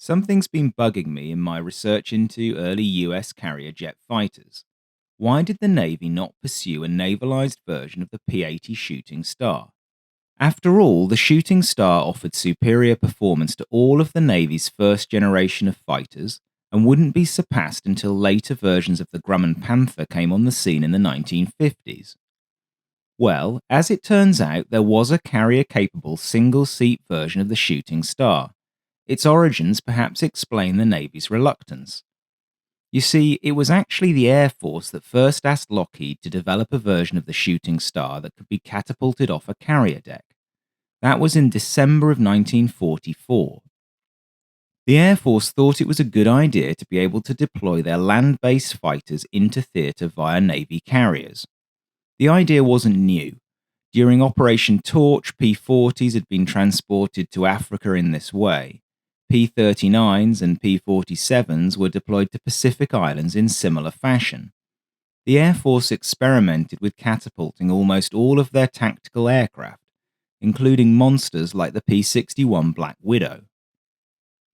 Something's been bugging me in my research into early US carrier jet fighters. Why did the Navy not pursue a navalised version of the P 80 Shooting Star? After all, the Shooting Star offered superior performance to all of the Navy's first generation of fighters and wouldn't be surpassed until later versions of the Grumman Panther came on the scene in the 1950s. Well, as it turns out, there was a carrier capable single seat version of the Shooting Star. Its origins perhaps explain the Navy's reluctance. You see, it was actually the Air Force that first asked Lockheed to develop a version of the Shooting Star that could be catapulted off a carrier deck. That was in December of 1944. The Air Force thought it was a good idea to be able to deploy their land-based fighters into theatre via Navy carriers. The idea wasn't new. During Operation Torch, P-40s had been transported to Africa in this way. P-39s and P-47s were deployed to Pacific Islands in similar fashion. The Air Force experimented with catapulting almost all of their tactical aircraft, including monsters like the P-61 Black Widow.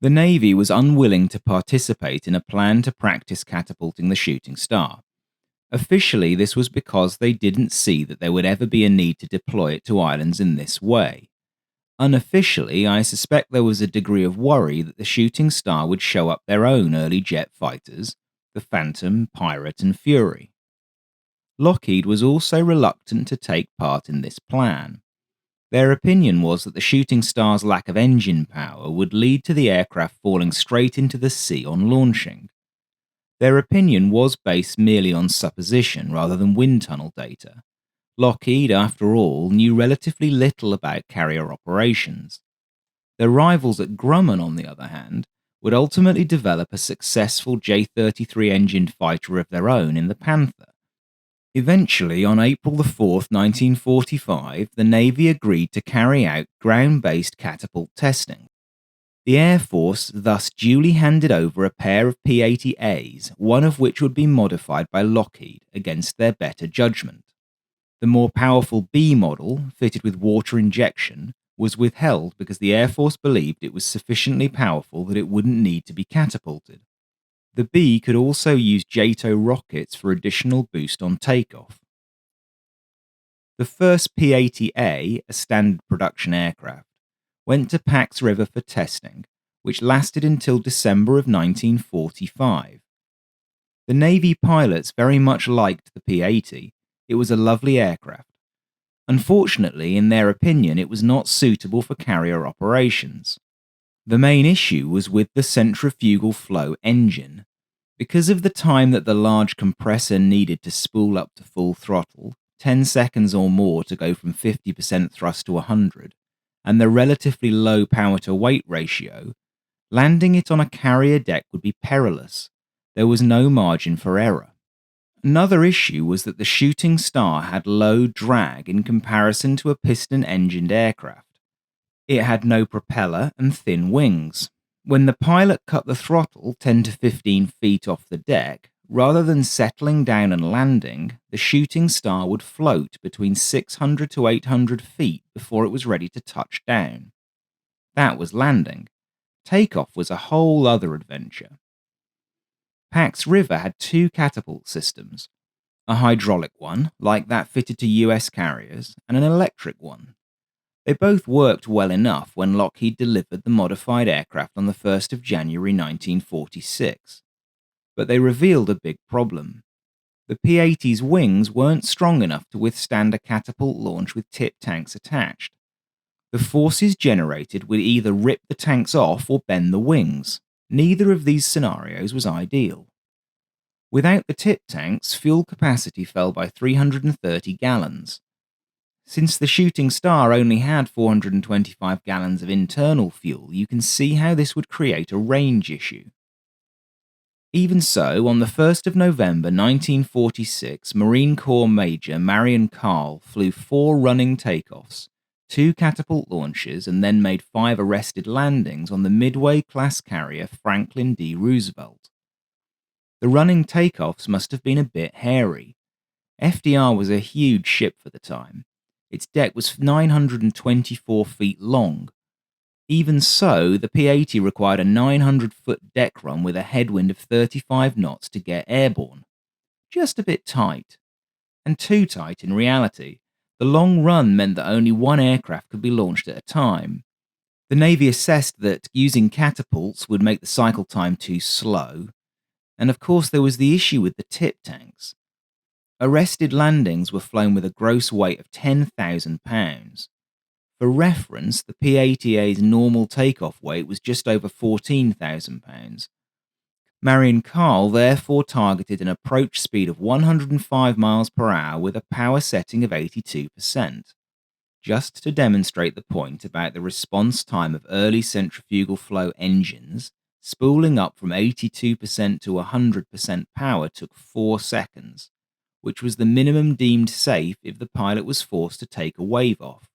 The Navy was unwilling to participate in a plan to practice catapulting the Shooting Star. Officially, this was because they didn't see that there would ever be a need to deploy it to islands in this way. Unofficially, I suspect there was a degree of worry that the Shooting Star would show up their own early jet fighters, the Phantom, Pirate, and Fury. Lockheed was also reluctant to take part in this plan. Their opinion was that the Shooting Star's lack of engine power would lead to the aircraft falling straight into the sea on launching. Their opinion was based merely on supposition rather than wind tunnel data. Lockheed, after all, knew relatively little about carrier operations. Their rivals at Grumman, on the other hand, would ultimately develop a successful J-33 engined fighter of their own in the Panther. Eventually, on April 4, 1945, the Navy agreed to carry out ground-based catapult testing. The Air Force thus duly handed over a pair of P-80As, one of which would be modified by Lockheed against their better judgment. The more powerful B model, fitted with water injection, was withheld because the Air Force believed it was sufficiently powerful that it wouldn't need to be catapulted. The B could also use JATO rockets for additional boost on takeoff. The first P-80A, a standard production aircraft, went to Pax River for testing, which lasted until December of 1945. The Navy pilots very much liked the P-80. It was a lovely aircraft. Unfortunately, in their opinion, it was not suitable for carrier operations. The main issue was with the centrifugal flow engine. Because of the time that the large compressor needed to spool up to full throttle, 10 seconds or more to go from 50% thrust to 100, and the relatively low power-to-weight ratio, landing it on a carrier deck would be perilous. There was no margin for error. Another issue was that the Shooting Star had low drag in comparison to a piston-engined aircraft. It had no propeller and thin wings. When the pilot cut the throttle 10 to 15 feet off the deck, rather than settling down and landing, the Shooting Star would float between 600 to 800 feet before it was ready to touch down. That was landing. Takeoff was a whole other adventure. Pax River had two catapult systems, a hydraulic one, like that fitted to US carriers, and an electric one. They both worked well enough when Lockheed delivered the modified aircraft on the 1st of January 1946. But they revealed a big problem. The P-80's wings weren't strong enough to withstand a catapult launch with tip tanks attached. The forces generated would either rip the tanks off or bend the wings. Neither of these scenarios was ideal. Without the tip tanks, fuel capacity fell by 330 gallons. Since the Shooting Star only had 425 gallons of internal fuel, you can see how this would create a range issue. Even so, on the 1st of November 1946, Marine Corps Major Marion Carl flew 4 running takeoffs, 2 catapult launches, and then made 5 arrested landings on the Midway-class carrier Franklin D. Roosevelt. The running takeoffs must have been a bit hairy. FDR was a huge ship for the time. Its deck was 924 feet long. Even so, the P-80 required a 900-foot deck run with a headwind of 35 knots to get airborne. Just a bit tight. And too tight in reality. The long run meant that only one aircraft could be launched at a time. The Navy assessed that using catapults would make the cycle time too slow. And of course, there was the issue with the tip tanks. Arrested landings were flown with a gross weight of 10,000 pounds. For reference, the P-80A's normal takeoff weight was just over 14,000 pounds. Marion Carl therefore targeted an approach speed of 105 miles per hour with a power setting of 82%. Just to demonstrate the point about the response time of early centrifugal flow engines, spooling up from 82% to 100% power took 4 seconds, which was the minimum deemed safe if the pilot was forced to take a wave off.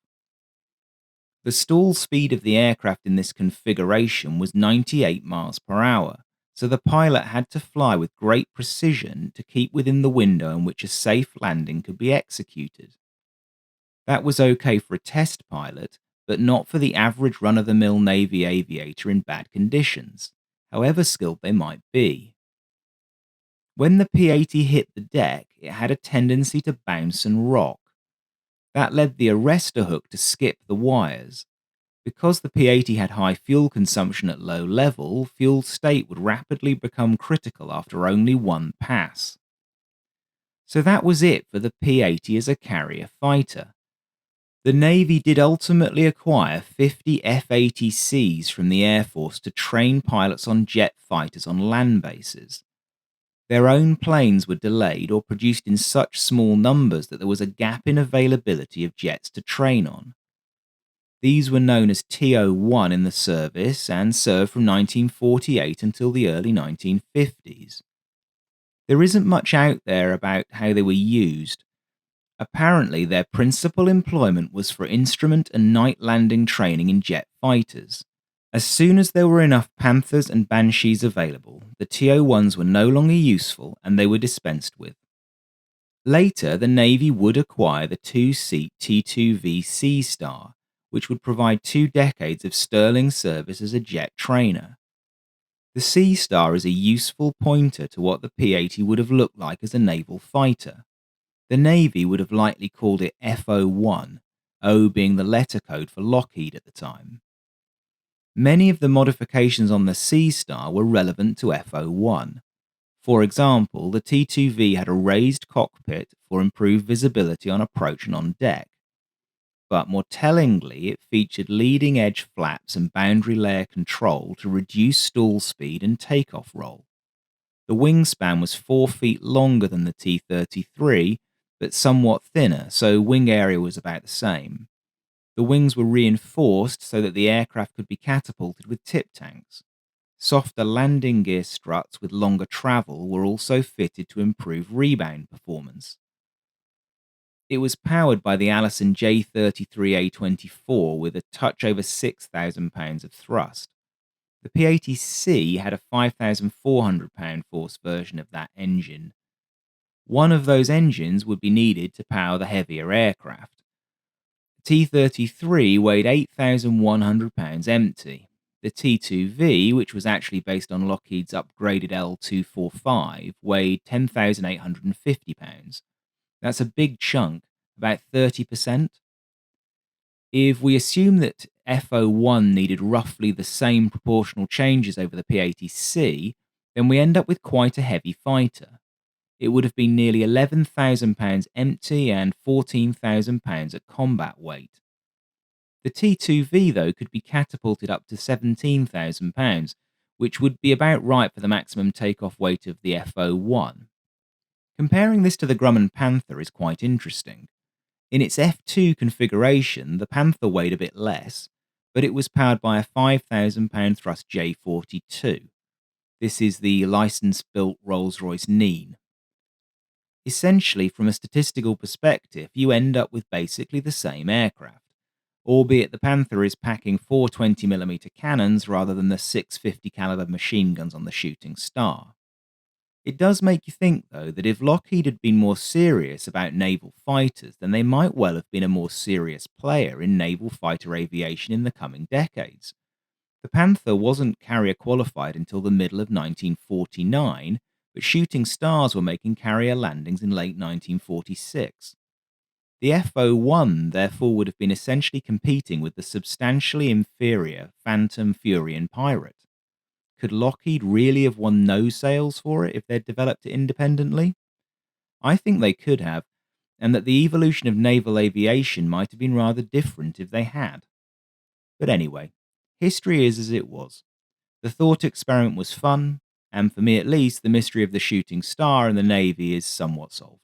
The stall speed of the aircraft in this configuration was 98 miles per hour, so the pilot had to fly with great precision to keep within the window in which a safe landing could be executed. That was okay for a test pilot, but not for the average run-of-the-mill Navy aviator in bad conditions, however skilled they might be. When the P-80 hit the deck, it had a tendency to bounce and rock. That led the arrestor hook to skip the wires. Because the P-80 had high fuel consumption at low level, fuel state would rapidly become critical after only one pass. So that was it for the P-80 as a carrier fighter. The Navy did ultimately acquire 50 F-80Cs from the Air Force to train pilots on jet fighters on land bases. Their own planes were delayed or produced in such small numbers that there was a gap in availability of jets to train on. These were known as TO-1 in the service and served from 1948 until the early 1950s. There isn't much out there about how they were used. Apparently, their principal employment was for instrument and night landing training in jet fighters. As soon as there were enough Panthers and Banshees available, the TO-1s were no longer useful and they were dispensed with. Later, the Navy would acquire the two-seat T-2V Sea Star, which would provide 2 decades of sterling service as a jet trainer. The Sea Star is a useful pointer to what the P-80 would have looked like as a naval fighter. The Navy would have likely called it FO-1, O being the letter code for Lockheed at the time. Many of the modifications on the Sea Star were relevant to FO-1. For example, the T-2V had a raised cockpit for improved visibility on approach and on deck. But more tellingly, it featured leading-edge flaps and boundary layer control to reduce stall speed and takeoff roll. The wingspan was 4 feet longer than the T-33, but somewhat thinner, so wing area was about the same. The wings were reinforced so that the aircraft could be catapulted with tip tanks. Softer landing gear struts with longer travel were also fitted to improve rebound performance. It was powered by the Allison J33A24 with a touch over 6,000 pounds of thrust. The P-80C had a 5,400 pound force version of that engine. One of those engines would be needed to power the heavier aircraft. The T-33 weighed 8,100 pounds empty. The T-2V, which was actually based on Lockheed's upgraded L-245, weighed 10,850 pounds. That's a big chunk, about 30%. If we assume that FO-1 needed roughly the same proportional changes over the P-80C, then we end up with quite a heavy fighter. It would have been nearly 11,000 pounds empty and 14,000 pounds at combat weight. The T-2V, though, could be catapulted up to 17,000 pounds, which would be about right for the maximum takeoff weight of the FO-1. Comparing this to the Grumman Panther is quite interesting. In its F2 configuration, the Panther weighed a bit less, but it was powered by a 5,000 pound thrust J42. This is the license-built Rolls-Royce Nene. Essentially, from a statistical perspective, you end up with basically the same aircraft, albeit the Panther is packing 4 20mm cannons rather than the 650 caliber machine guns on the Shooting Star. It does make you think, though, that if Lockheed had been more serious about naval fighters, then they might well have been a more serious player in naval fighter aviation in the coming decades. The Panther wasn't carrier qualified until the middle of 1949, but Shooting Stars were making carrier landings in late 1946. The FO-1 therefore would have been essentially competing with the substantially inferior Phantom, Fury, and Pirate. Could Lockheed really have won no sales for it if they'd developed it independently? I think they could have, and that the evolution of naval aviation might have been rather different if they had. But anyway, history is as it was. The thought experiment was fun, and for me at least, the mystery of the shooting star and the Navy is somewhat solved.